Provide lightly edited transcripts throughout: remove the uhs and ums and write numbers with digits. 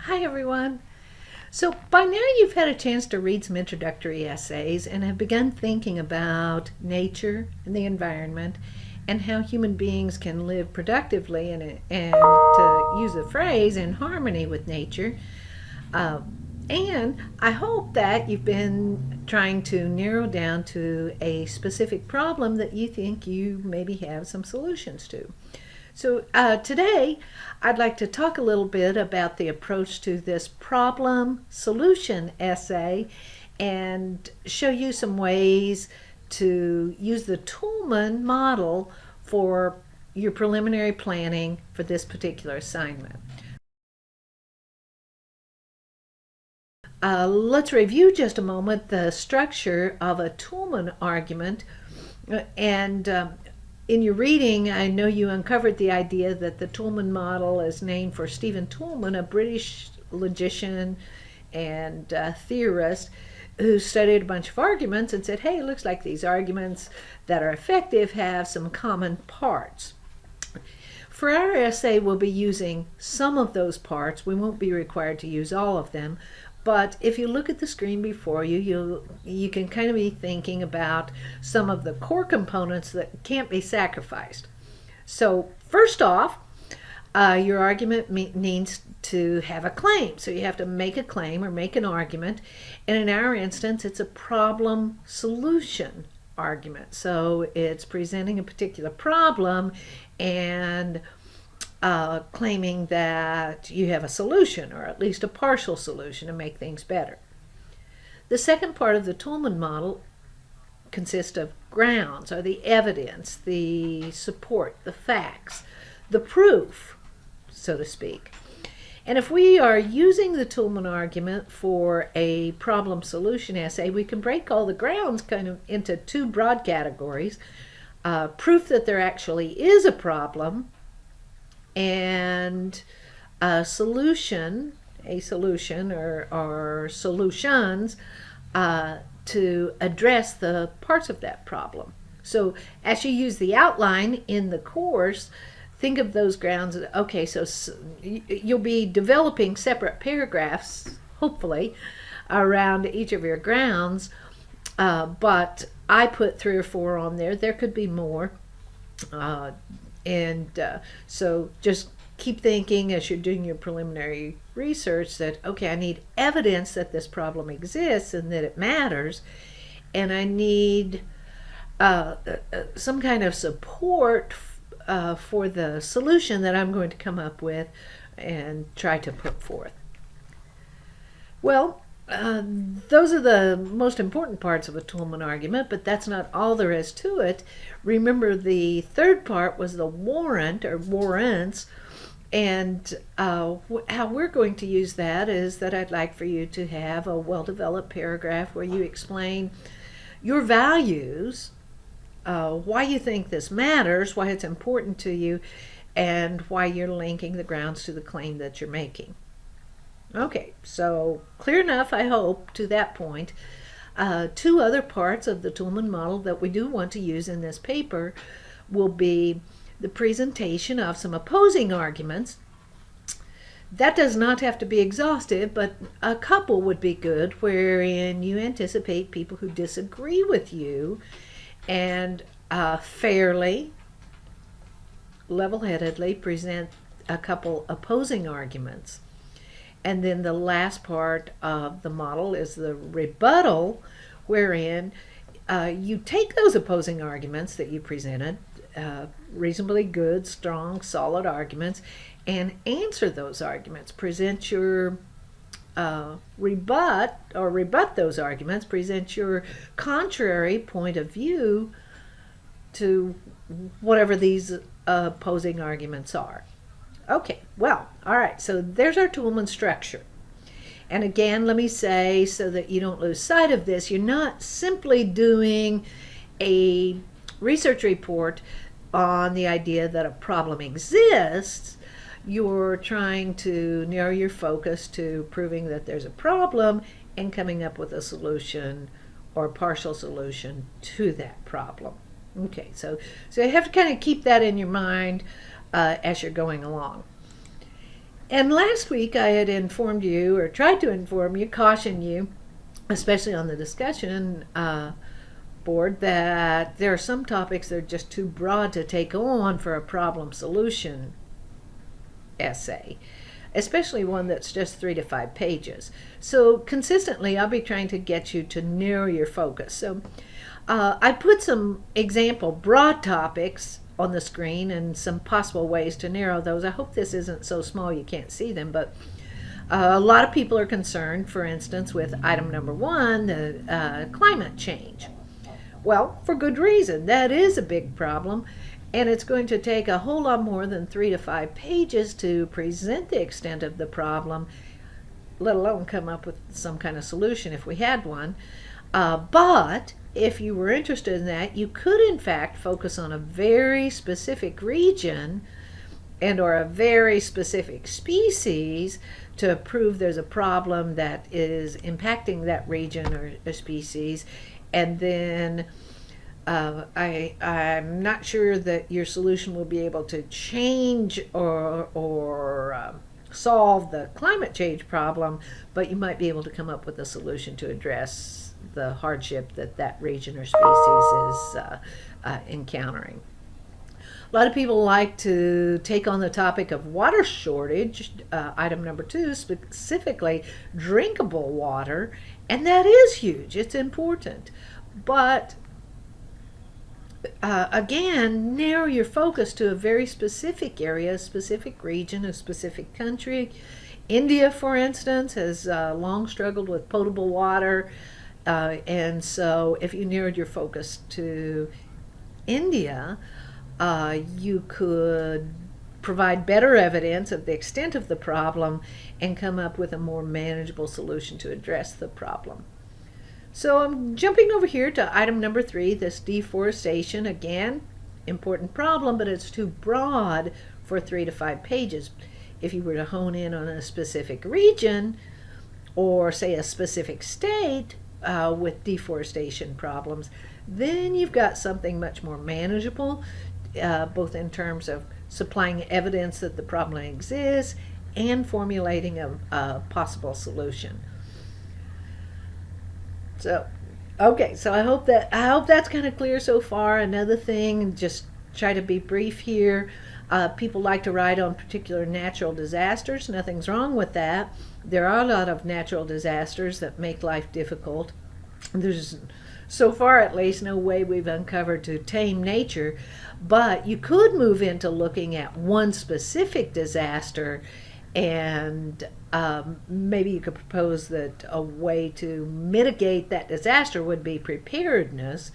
Hi everyone. So by now you've had a chance to read some introductory essays and have begun thinking about nature and the environment and how human beings can live productively and to use a phrase, in harmony with nature. Uh, and I hope that you've been trying to narrow down to a specific problem that you think you maybe have some solutions to. So today, I'd like to talk a little bit about the approach to this problem solution essay and show you some ways to use the Toulmin model for your preliminary planning for this particular assignment. Let's review just a moment the structure of a Toulmin argument. And in your reading, I know you uncovered the idea that the Toulmin model is named for Stephen Toulmin, a British logician and theorist who studied a bunch of arguments and said, hey, it looks like these arguments that are effective have some common parts. For our essay, we'll be using some of those parts. We won't be required to use all of them. But if you look at the screen before you, you can kind of be thinking about some of the core components that can't be sacrificed. So first off, your argument needs to have a claim. So you have to make a claim or make an argument. And in our instance, it's a problem solution argument. So it's presenting a particular problem and claiming that you have a solution, or at least a partial solution, to make things better. The second part of the Toulmin model consists of grounds, or the evidence, the support, the facts, the proof, so to speak. And if we are using the Toulmin argument for a problem solution essay, we can break all the grounds kind of into two broad categories. Proof that there actually is a problem, and a solution or solutions to address the parts of that problem. So as you use the outline in the course, think of those grounds. Okay, so you'll be developing separate paragraphs, hopefully, around each of your grounds, but I put 3 or 4 on there. There could be more. So just keep thinking as you're doing your preliminary research that, okay, I need evidence that this problem exists and that it matters, and I need some kind of support for the solution that I'm going to come up with and try to put forth. Well, those are the most important parts of a Toulmin argument, but that's not all there is to it. Remember, the third part was the warrant or warrants, and how we're going to use that is that I'd like for you to have a well-developed paragraph where you explain your values, why you think this matters, why it's important to you, and why you're linking the grounds to the claim that you're making. Okay, so clear enough, I hope, to that point. 2 other parts of the Toulmin model that we do want to use in this paper will be the presentation of some opposing arguments. That does not have to be exhaustive, but a couple would be good, wherein you anticipate people who disagree with you and fairly, level-headedly present a couple opposing arguments. And then the last part of the model is the rebuttal, wherein you take those opposing arguments that you presented, reasonably good, strong, solid arguments, and answer those arguments. Present your rebut those arguments, present your contrary point of view to whatever these opposing arguments are. Okay, well, all right, so there's our Toulmin structure. And again, let me say, so that you don't lose sight of this, you're not simply doing a research report on the idea that a problem exists. You're trying to narrow your focus to proving that there's a problem and coming up with a solution or partial solution to that problem. Okay, so you have to kind of keep that in your mind as you're going along. And last week I had informed you, or tried to inform you, caution you, especially on the discussion board, that there are some topics that are just too broad to take on for a problem solution essay, especially one that's just 3 to 5 pages. So consistently, I'll be trying to get you to narrow your focus. So I put some example broad topics on the screen and some possible ways to narrow those. I hope this isn't so small you can't see them, but a lot of people are concerned, for instance, with item number 1, the climate change. Well, for good reason. That is a big problem, and it's going to take a whole lot more than 3 to 5 pages to present the extent of the problem, let alone come up with some kind of solution if we had one. But if you were interested in that, you could in fact focus on a very specific region and or a very specific species to prove there's a problem that is impacting that region or a species. And then I'm not sure that your solution will be able to change or solve the climate change problem, but you might be able to come up with a solution to address the hardship that that region or species is encountering. A lot of people like to take on the topic of water shortage, item number 2, specifically drinkable water, and that is huge. It's important. But again, narrow your focus to a very specific area, a specific region, a specific country. India, for instance, has long struggled with potable water, and so if you narrowed your focus to India, you could provide better evidence of the extent of the problem and come up with a more manageable solution to address the problem. So I'm jumping over here to item number 3, this deforestation. Again, important problem, but it's too broad for 3 to 5 pages. If you were to hone in on a specific region or say a specific state with deforestation problems, then you've got something much more manageable, both in terms of supplying evidence that the problem exists and formulating a possible solution. So, okay, so I hope that's kind of clear so far. Another thing, just try to be brief here. People like to write on particular natural disasters. Nothing's wrong with that. There are a lot of natural disasters that make life difficult. There's, so far at least, no way we've uncovered to tame nature, but you could move into looking at one specific disaster, and maybe you could propose that a way to mitigate that disaster would be preparedness.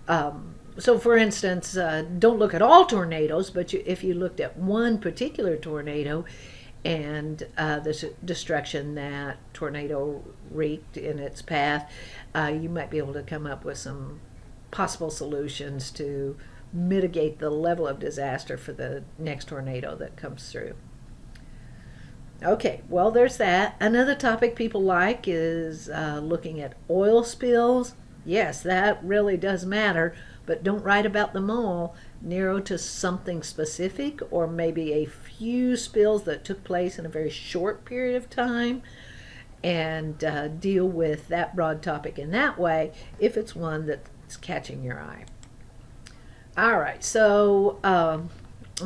So for instance, don't look at all tornadoes, but if you looked at one particular tornado and the destruction that tornado wreaked in its path, you might be able to come up with some possible solutions to mitigate the level of disaster for the next tornado that comes through. Okay, well, there's that. Another topic people like is looking at oil spills. Yes, that really does matter, but don't write about them all. Narrow to something specific, or maybe a few spills that took place in a very short period of time, and deal with that broad topic in that way if it's one that's catching your eye. All right, so I'm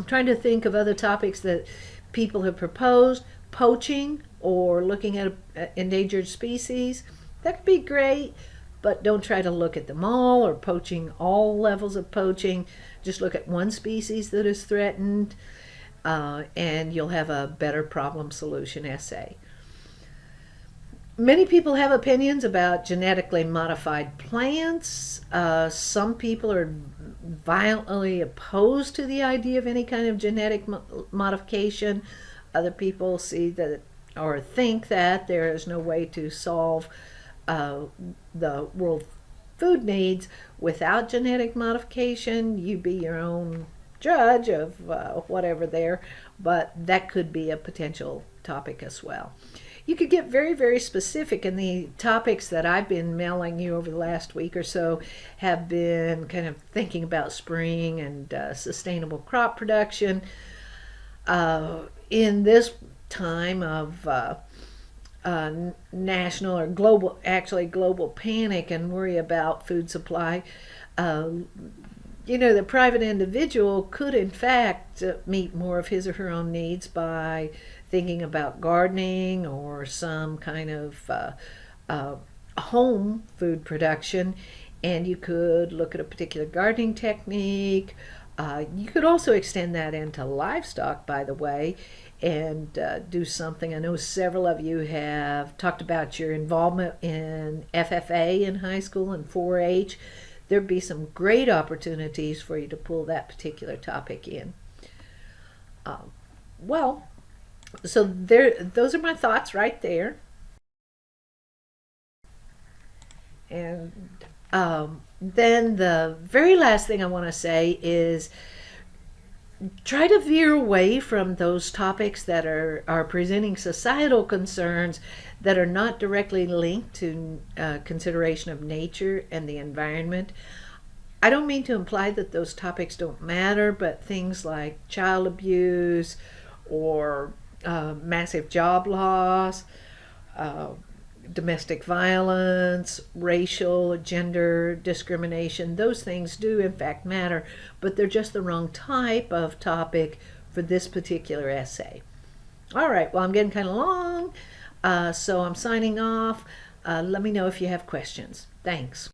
trying to think of other topics that people have proposed. Poaching or looking at endangered species, that could be great, but don't try to look at them all or poaching all levels of poaching. Just look at one species that is threatened, and you'll have a better problem solution essay. Many people have opinions about genetically modified plants. Some people are violently opposed to the idea of any kind of genetic modification. Other people see that or think that there is no way to solve the world food needs without genetic modification. You be your own judge of whatever there, but that could be a potential topic as well. You could get very, very specific, and the topics that I've been mailing you over the last week or so have been kind of thinking about spring and sustainable crop production. In this time of national or global, actually global panic and worry about food supply, uh, the private individual could in fact meet more of his or her own needs by thinking about gardening or some kind of home food production. And you could look at a particular gardening technique. You could also extend that into livestock, by the way, and do something. I know several of you have talked about your involvement in FFA in high school and 4-H. There'd be some great opportunities for you to pull that particular topic in. Well, so those are my thoughts right there. And then the very last thing I want to say is try to veer away from those topics that are presenting societal concerns that are not directly linked to consideration of nature and the environment. I don't mean to imply that those topics don't matter, but things like child abuse or massive job loss, domestic violence, racial, gender discrimination, those things do in fact matter, but they're just the wrong type of topic for this particular essay. All right, well, I'm getting kind of long, so I'm signing off. Let me know if you have questions. Thanks.